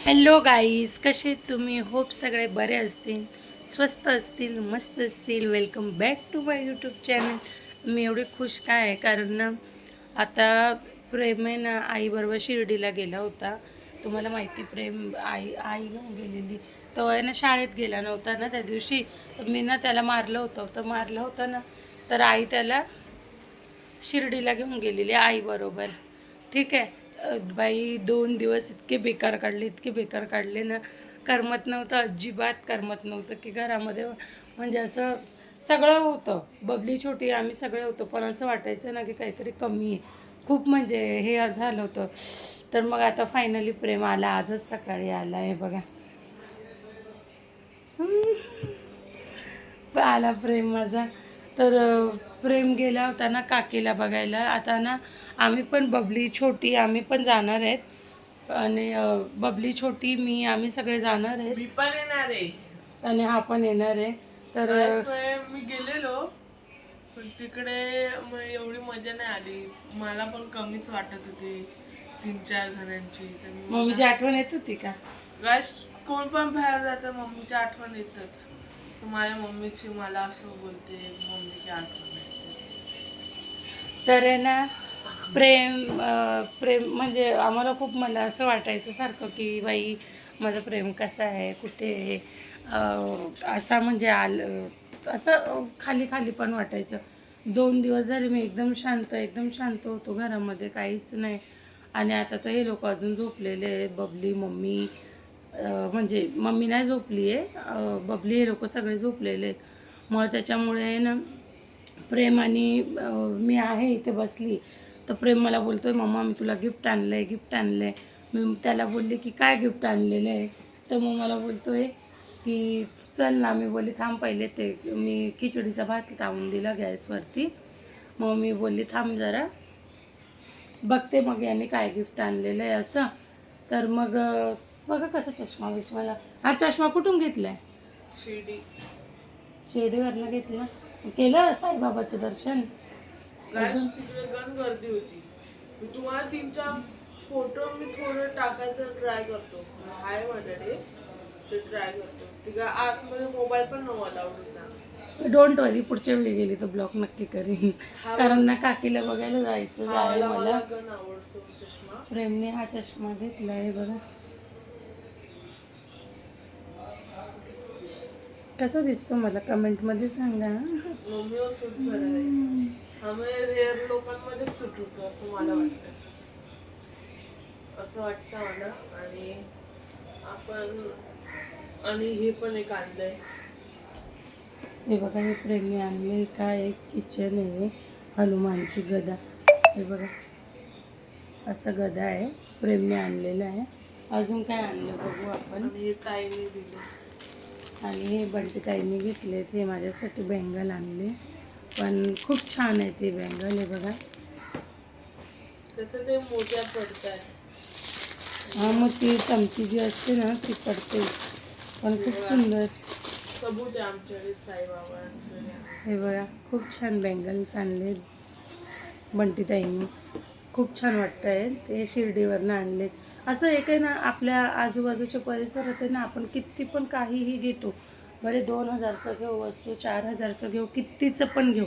Hello guys, कसे आहेत तुम्ही? होप सगळे बरे असतील, स्वस्त असतील, मस्त असतील. Welcome back to my YouTube channel. मी एवढी खुश काय आहे कारण ना आता प्रेम आहे ना आईबरोबर शिर्डीला गेला होता. तुम्हाला माहिती, प्रेम आई घेऊन गेलेली. तो आहे ना शाळेत गेला नव्हता ना त्या दिवशी. तर मी ना त्याला मारलं होतं ना, तर आई त्याला शिर्डीला घेऊन गेलेली आईबरोबर. ठीक आहे. बाई 2 दिवस इतके बेकार काढले ना. करमत नव्हतं, अजिबात करमत नव्हतं की घरामध्ये. म्हणजे असं सगळं होतं, बबली छोटी आम्ही सगळे होतो, पण असं वाटायचं ना की काहीतरी कमी आहे. खूप म्हणजे हे झालं होतं. तर मग आता फायनली प्रेम आला, आजच सकाळी आला आहे बघा. आला प्रेम माझा. तर प्रेम गेला होता ना काकीला बघायला. आता ना आम्ही पण बबली छोटी आम्ही पण जाणार आहेत. आणि बबली छोटी आम्ही सगळे जाणार आहेत. मी पण येणार आहे आणि हा पण येणार आहे. तर मी गेलेलो पण तिकडे एवढी मजा नाही आली. मला पण कमीच वाटत होती 3-4 जणांची. तर मम्मीची आठवण येत होती का? गाईस, कोण पण बाहेर जातं मम्मीची आठवण येतच. तर माझ्या मम्मीची मला असं बोलते, मम्मीची आठवण येते. तर आहे ना प्रेम म्हणजे आम्हाला खूप, मला असं वाटायचं सारखं की बाई माझं प्रेम कसं आहे, कुठे आहे. असा म्हणजे असं खाली खाली पण वाटायचं. 2 दिवस झाले मी एकदम शांत होतो घरामध्ये, काहीच नाही. आणि आता तर हे लोक अजून झोपलेले आहे, बबली मम्मी. म्हणजे मम्मी नाही झोपली आहे, बबली हे लोक सगळे झोपलेले आहेत. मग त्याच्यामुळे ना प्रेम आणि मी आहे इथे बसली. तर प्रेम मला बोलतो आहे, मम्मा मी तुला गिफ्ट आणलं आहे. मी त्याला बोलले की काय गिफ्ट आणलेलं आहे. तर मग मला बोलतो आहे की चल ना. मी बोलली थांब पहिले, ते मी खिचडीचा भात लावून दिला गॅसवरती. मग मी बोलली थांब जरा बघते मग याने काय गिफ्ट आणलेलं आहे असं. तर मग बघा कसं चष्मा बिष्माला. हा चष्मा कुठून घेतला आहे? शिर्डीवरनं घेतला. केलं साईबाबाचं दर्शन? तिकडे गण गर्दी होती. मी तुम्हाला 3-4 फोटो मी थोडं टाकायचं ट्राय करतो. हाय माझ्याकडे, ते ट्राय करतो. तिकडे आतमध्ये मोबाईल पण नव्हता अलाउड होता. डोंट वरी, पुढच्या वेळी गेली तर ब्लॉक नक्की करीन. कारण ना काकीला बघायला जायचं आहे मला. गण आवडतो चष्मा. प्रेमने हा चष्मा घेतला आहे बघा. कसा दिसतो मला कमेंटमध्ये सांगा. मम्मीवर सूट झाला नाही. आम्ही रेअर लोकांमध्ये सूट होतो असं मला वाटतं. मला. आणि आणि हे पण एक आणलंय. हे बघा, हे प्रेमने आणले काय, एक किचन आहे, हनुमानची गदा. हे बघा असं गदा आहे, प्रेमने आणलेलं आहे. अजून काय आणलं बघू आपण. आणि हे ताईने दिले. आणि हे बंटी ताईंनी घेतलेत. हे माझ्यासाठी बँगल आणले, पण खूप छान आहे ते बँगल. हे बघा त्याचं ते मोत्या पडतात. हा, मग ती चमची जी असते ना ती पडते, पण खूप सुंदर. सबूत आहे आमच्याकडे साईबाबांकडे. हे बघा खूप छान बँगल्स आणले बंटी ताईंनी, खूप छान वाटतं आहे. ते शिर्डीवरनं आणले. असं एक आहे ना, आपल्या आजूबाजूच्या परिसरात आहे ना, आपण किती पण काहीही घेतो. बरे 2,000चं घेऊ वस्तू, 4,000चं घेऊ, कितीचं पण घेऊ,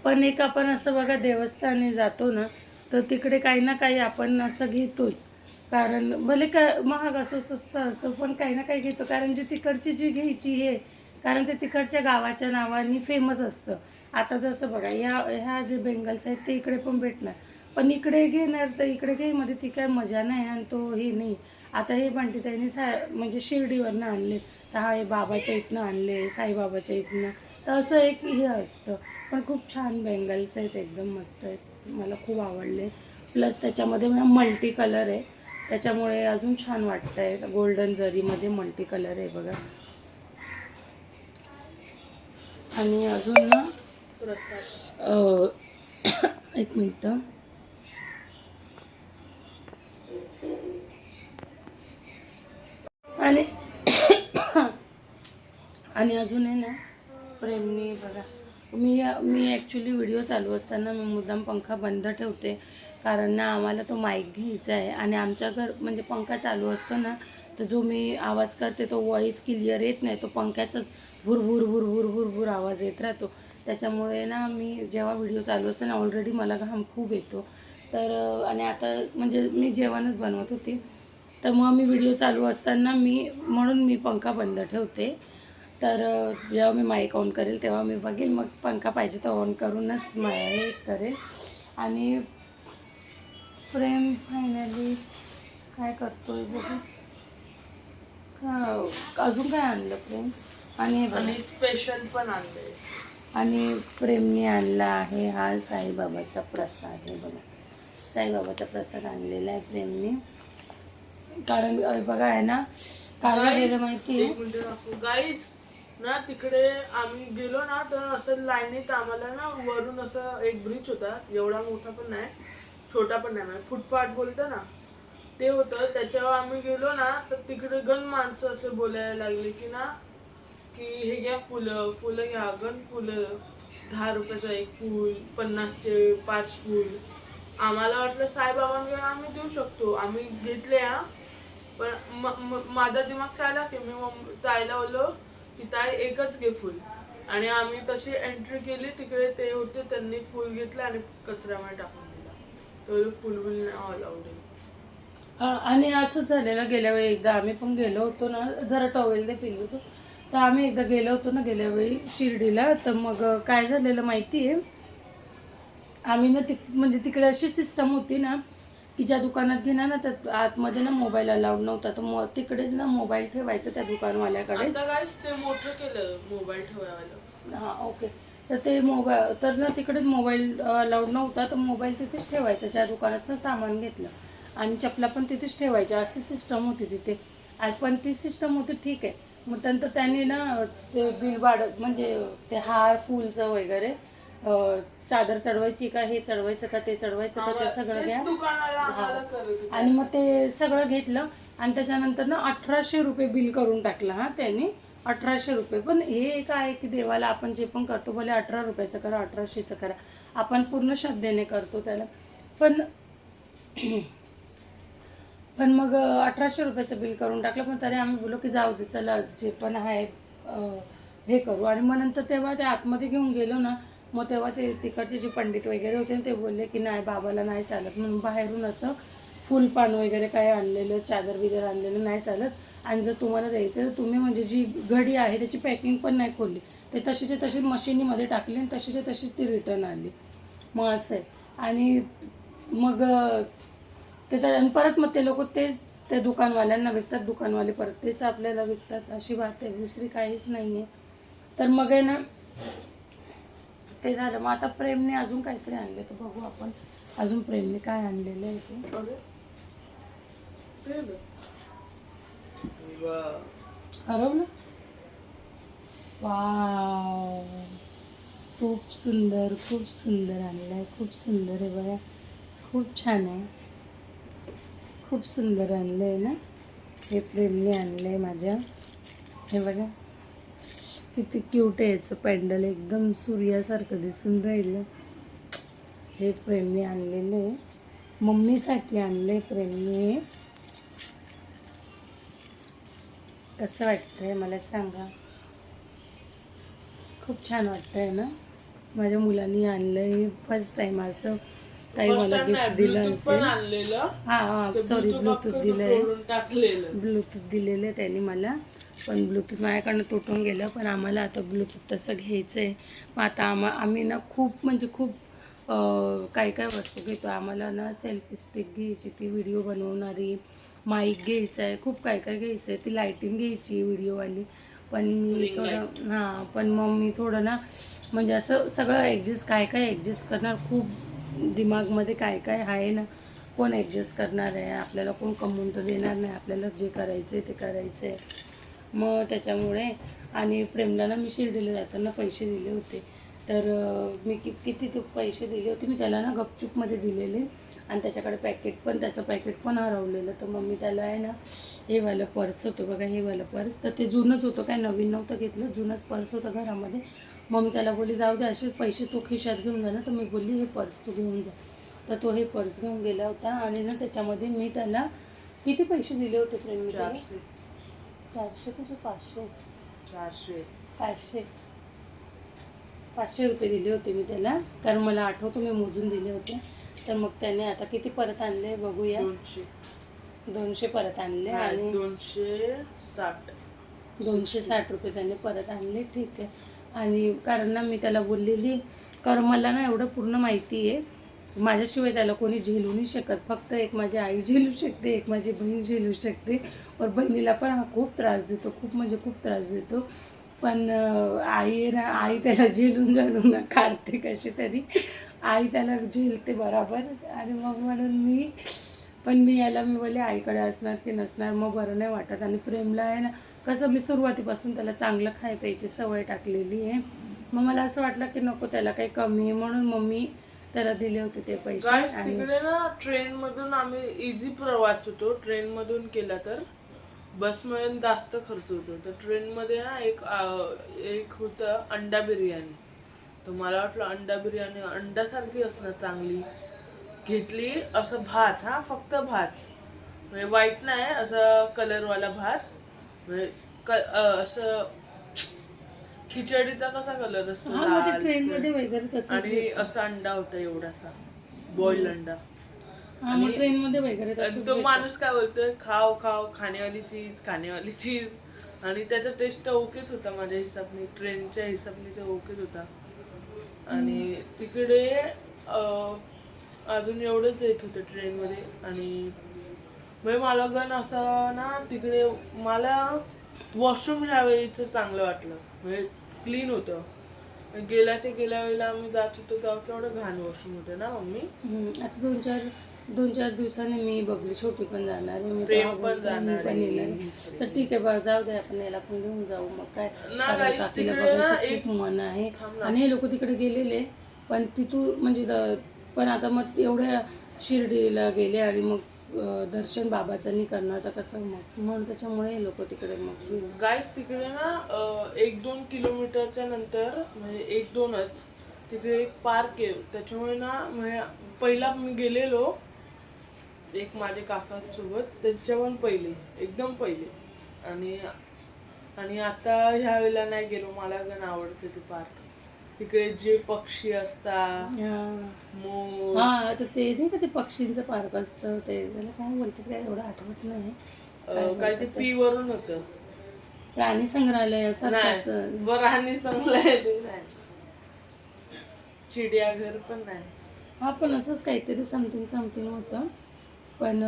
पण एक आपण असं बघा देवस्थानी जातो ना, तर तिकडे काही ना काही आपण असं घेतोच. कारण भले का महाग असो स्वस्त असो, पण काही ना काही घेतो. कारण जी तिकडची जी घ्यायची हे, कारण ते तिकडच्या गावाच्या नावाने फेमस असतं. आता जसं बघा ह्या जे बेंगल्स आहेत ते इकडे पण भेटणार, पण इकडे घेणार तर इकडे घेमध्ये ती काय मजा नाही आणि तो हे नाही. आता हे बंटीताईने म्हणजे शिर्डीवरनं आणले, तर हा हे बाबाच्या इथनं आणले, साईबाबाच्या इथनं. तर असं एक हे असतं. पण खूप छान बेंगल्स आहेत, एकदम मस्त आहेत, मला खूप आवडले. प्लस त्याच्यामध्ये मल्टी कलर आहे, त्याच्यामुळे अजून छान वाटतं आहे. गोल्डन जरीमध्ये मल्टी कलर आहे बघा. आणि अजून ना एक मिनटं. आणि आणि अजून आहे ना प्रेमने बघा मी ॲक्च्युली व्हिडिओ चालू असताना मी मुद्दाम पंखा बंद ठेवते, कारण ना आम्हाला तो माईक घ्यायचा आहे आणि आमच्या घर म्हणजे पंखा चालू असतो ना, तर जो मी आवाज करते तो व्हॉईस क्लिअर येत नाही, तो पंख्याचाच भुरभुर भुरभुर भुरभुर आवाज येत राहतो. त्याच्यामुळे ना मी जेव्हा व्हिडिओ चालू असताना ऑलरेडी मला घाम खूप येतो. तर आणि आता म्हणजे मी जेवणच बनवत होती, तर मग मी व्हिडिओ चालू असताना म्हणून मी पंखा बंद ठेवते. तर जेव्हा मी माईक ऑन करेल तेव्हा मी बघेल, मग पंखा पाहिजे तर ऑन करूनच हे करेल. आणि फ्रेम फायनली काय करतो आहे बघू, अजून काय आणलं फ्रेम. आणि स्पेशल पण आणले. आणि प्रेमने आणला आहे हा साईबाबाचा प्रसाद. हे बघा, साईबाबाचा प्रसाद आणलेला आहे प्रेमने. कारण बघा आहे ना, काय झालेलं माहिती आहे गाईस ना, तिकडे आम्ही गेलो ना तर असं लाईनीत आम्हाला ना वरून असं एक ब्रिज होता, एवढा मोठा पण नाही छोटा पण नाही, म्हणजे फुटपाथ बोलतो ना ते होतं. त्याच्यावर आम्ही गेलो ना तर तिकडे गण माणसं असं बोलायला लागले की ना, की हे घ्या फुलं फुलं घ्या, गण फुलं, 10 रुपयाचं एक फूल, 50चे 5 फूल. आम्हाला वाटलं साईबाबांकडे आम्ही देऊ शकतो, आम्ही घेतले. पण माझा दिमाग चालला की मी ताईला बोललो की ताई एकच घे फुल. आणि आम्ही तशी एंट्री केली, तिकडे ते होते, त्यांनी फुल घेतलं आणि कचऱ्यामध्ये टाकून दिला. तर फुल बिल नाही अलाउड आहे. आणि असंच झालेलं गेल्या वेळी एकदा आम्ही पण गेलो होतो ना, जरा टॉवेल दे पिल्लू होतो, तर आम्ही एकदा गेलो होतो ना गेल्या वेळी शिर्डीला. तर मग काय झालेलं माहिती आहे, आम्ही ना म्हणजे तिकडे अशी सिस्टम होती ना की ज्या दुकानात घेणार ना त्या आतमध्ये ना मोबाईल अलाउड नव्हता, तर मग तिकडेच ना मोबाईल ठेवायचं त्या दुकानवाल्याकडे. ते मोठं केलं मोबाईल ठेवायला. हां ओके. तर ते मोबाईल तर ना तिकडेच मोबाईल अलाउड नव्हता, तर मोबाईल तिथेच ठेवायचा ज्या दुकानातनं सामान घेतलं, आणि चपला पण तिथेच ठेवायच्या, अशी सिस्टम होती तिथे. पण ती सिस्टम होती ठीक आहे. मग नंतर त्यांनी ना ते बिल वाढत, म्हणजे ते हार फुलचं वगैरे चादर चढवायची का, हे चढवायचं का, ते चढवायचं का, ते सगळं घ्या. आणि मग ते सगळं घेतलं आणि त्याच्यानंतर ना 1800 रुपये बिल करून टाकलं. हां त्यांनी 1800 रुपये. पण हे एक आहे की देवाला आपण जे पण करतो, भले 18 रुपयाचं करा 1800चं करा, आपण पूर्ण श्रद्धेने करतो त्याला. पण मग 1800 रुपयाचं बिल करून टाकलं. पण तरी आम्ही बोललो की जाऊ दे, चला जे पण आहे हे करू. आणि मग नंतर तेव्हा ते आतमध्ये घेऊन गेलो ना, मग तेव्हा ते तिकडचे जे पंडित वगैरे होते ते बोलले की नाही बाबाला नाही चालत, म्हणून बाहेरून असं फुलपान वगैरे काय आणलेलं, चादर बिदर आणलेलं नाही चालत. आणि जर तुम्हाला द्यायचं तर तुम्ही म्हणजे जी घडी आहे त्याची पॅकिंग पण नाही खोलली, ते तशीच्या तशी मशिनीमध्ये टाकली आणि तशीच्या तशीच ती रिटर्न आली. मग असं आहे. आणि मग आणि परत मग ते लोक तेच त्या दुकानवाल्यांना विकतात, दुकानवाले परत तेच आपल्याला विकतात. अशी बात आहे, दुसरी काहीच नाही आहे. तर मग आहे ना ते झालं. मग आता प्रेमने अजून काहीतरी आणले, तर बघू आपण अजून प्रेमने काय आणलेलं आहे ते. हरवलं. वाव, खूप सुंदर खूप सुंदर आणलं आहे, खूप सुंदर आहे बघा, खूप छान आहे, खूप सुंदर आणलं आहे ना. हे प्रेमने आणलं आहे माझ्या. हे बघा किती क्यूट आहे याचं पॅन्डल, एकदम सूर्यासारखं दिसून राहिलं. हे प्रेमने आणलेलं आहे, मम्मीसाठी आणलं आहे प्रेमने. कसं वाटतं आहे मला सांगा. खूप छान वाटतं आहे ना. माझ्या मुलांनी आणलं आहे फर्स्ट टाईम असं काही मला गिफ्ट दिलं असेल. हां सॉरी, ब्लूटूथ दिलं आहे, ब्लूटूथ दिलेलं आहे त्यांनी मला. पण ब्लूटूथ माझ्याकडनं तुटून गेलं. पण आम्हाला आता ब्लूटूथ तसं घ्यायचं आहे. मग आता आम्ही ना खूप म्हणजे खूप काय काय वस्तू घेतो. आम्हाला ना सेल्फी स्टिक घ्यायची, ती व्हिडिओ बनवणारी, माईक घ्यायचं आहे, खूप काय काय घ्यायचं आहे, ती लायटिंग घ्यायची व्हिडिओवाली. पण मी थोडं पण मग मी थोडं ना म्हणजे असं सगळं ॲडजस्ट काय काय ॲडजस्ट करणार, खूप दिमागमध्ये काय काय आहे ना, कोण ॲडजस्ट करणार आहे, आपल्याला कोण कमवून तर देणार नाही, आपल्याला जे करायचं आहे ते करायचं आहे. मग त्याच्यामुळे. आणि प्रेमला ना मी शिर्डीला जाताना पैसे दिले होते, तर मी किती पैसे दिले होते मी त्याला ना गपचूपमध्ये दिलेले. आणि त्याच्याकडे त्याचं पॅकेट पण हरवलेलं. तर मम्मी त्याला आहे ना हे वालं पर्स होतं बघा, हे वालं पर्स. तर ते जुनंच होतं, काय नवीन नव्हतं घेतलं, जुनंच पर्स होतं घरामध्ये. मम्मी त्याला बोलली जाऊ दे, असे पैसे तू खिशात घेऊन जा ना. तर मी बोलली हे पर्स तू घेऊन जा. तर तो हे पर्स घेऊन गेला होता. आणि ना त्याच्यामध्ये मी त्याला किती पैसे दिले होते फ्रेंड? 400 400 तुझे 500 400 500 रुपये दिले होते मी त्याला, कारण मला आठवतं मी मोजून दिले होते. तर मग त्याने आता किती परत आणले बघूया. 200 परत आणले. आणि 260 रुपये त्याने परत आणले. ठीक आहे. आणि कारण ना मी त्याला बोललेली, कारण मला ना एवढं पूर्ण माहिती आहे, माझ्याशिवाय त्याला कोणी झेलू नाही शकत. फक्त एक माझी आई झेलू शकते, एक माझी बहीण झेलू शकते. और बहिणीला पण हा खूप त्रास देतो, खूप म्हणजे खूप त्रास देतो. पण आई ना, आई त्याला झेलून जाणून काढते कशी तरी. आई त्याला झेलते बराबर. आणि मग म्हणून मी याला बोलले आईकडे असणार की नसणार मग बरं नाही वाटत. आणि प्रेमला आहे ना कसं, मी सुरुवातीपासून त्याला चांगलं खाय प्यायची सवय टाकलेली आहे. मग मला असं वाटलं की नको त्याला काही कमी आहे, म्हणून मम्मी त्याला दिले होते ते पैसे. आणि तिकडे ना ट्रेनमधून आम्ही इझी प्रवास होतो. ट्रेनमधून केला तर बसमध्ये जास्त खर्च होतो. तर ट्रेनमध्ये ना एक होतं अंडा बिर्याणी. तर मला वाटलं अंडा बिर्याणी अंड्यासारखी असणार चांगली. घेतली असं भात, हा फक्त भात, म्हणजे व्हाईट नाही, असं कलरवाला भात, म्हणजे असं खिचडीचा कसा कलर असतो लाल, ट्रेनमध्ये वगैरे तसं. आणि असा अंडा होता एवढासा बॉइल्ड अंडा. मग ट्रेनमध्ये वगैरे आणि तो माणूस काय बोलतोय, खाव खाव, खानेवाली चीज. आणि त्याचा टेस्ट ओकेच होता माझ्या हिसाबने, ट्रेनच्या हिसाबने तो ओकेच होता. आणि तिकडे अजून एवढंच येत होतं ट्रेनमध्ये. आणि म्हणजे मला गण असं ना तिकडे मला वॉशरूम ह्या वेळीचं चांगलं वाटलं, म्हणजे क्लीन होतं. गेल्या वेळेला आम्ही जात होतो तेव्हा केवढं घाण वॉशरूम होतं ना मम्मी. आता 2-4 दिवसांनी मी बबली छोटी पण जाणार आहे, मी पण जाणार आहे. तर ठीक आहे जाऊ दे, आपण याला पण घेऊन जाऊ. मग काय काकीला तिकडे ना बघायचं खूप मन आहे. आणि हे लोक तिकडे गेलेले, पण तिथून म्हणजे पण आता मग एवढ्या शिर्डीला गेले आणि मग दर्शन बाबाचं नाही करणार तर कसं, मग म्हणून त्याच्यामुळे हे लोक तिकडे मग गेले. गाईस तिकडे ना 1-2 किलोमीटरच्या नंतर, म्हणजे 1-2च, तिकडे एक पार्क आहे. त्याच्यामुळे ना म्हणजे पहिला मी गेलेलो एक माझ्या काकांसोबत, त्यांच्या पण एकदम पहिले. आणि आता ह्या वेळेला नाही गेलो. मला गण आवडते ते पार्क. तिकडे जे पक्षी असतात, मोर, तर ते नाही का ते पक्षींचं पार्क असतं, ते त्याला काय बोलतात काय एवढं आठवत नाही. काय ते पी वरून होतं, प्राणी संग्रहालय असं. प्राणी संग्रहालय ते नाही, चिडियाघर पण नाही. हा पण असंच काहीतरी समथिंग होतं. पण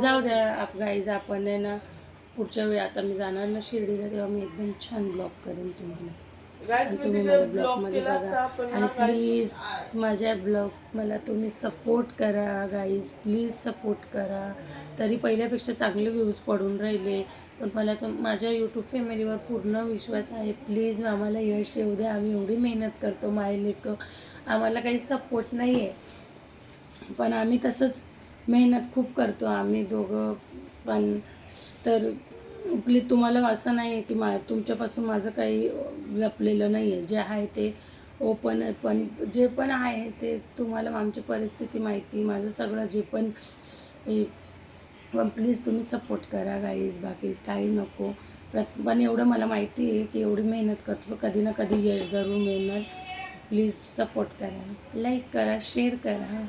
जाऊ द्या गाईज, आपण आहे ना पुढच्या वेळी, आता मी जाणार ना शिर्डीला तेव्हा मी एकदम छान ब्लॉग करेन तुम्हाला. आणि तुम्ही मला ब्लॉगमध्ये बघा. आणि प्लीज माझ्या मला तुम्ही सपोर्ट करा गाईज, प्लीज सपोर्ट करा. तरी पहिल्यापेक्षा चांगले व्ह्यूज पडून राहिले, पण मला तर माझ्या यूट्यूब फॅमिलीवर पूर्ण विश्वास आहे. प्लीज आम्हाला यश येऊ द्या. आम्ही एवढी मेहनत करतो मायलेक, आम्हाला काही सपोर्ट नाही आहे, पण आम्ही तसंच मेहनत खूप करतो आम्ही दोघं पण. तर प्लीज तुम्हाला असं नाही आहे की तुमच्यापासून माझं काही लपलेलं नाही आहे. जे आहे ते ओपन, पण जे पण आहे ते तुम्हाला आमची परिस्थिती माहिती, माझं सगळं जे पण प्लीज तुम्ही सपोर्ट करा गाईज, बाकी काही नको. पण एवढं मला माहिती आहे की एवढी मेहनत करतो, कधी ना कधी यश जरूर मिळणार. प्लीज सपोर्ट करा, लाईक करा, शेअर करा.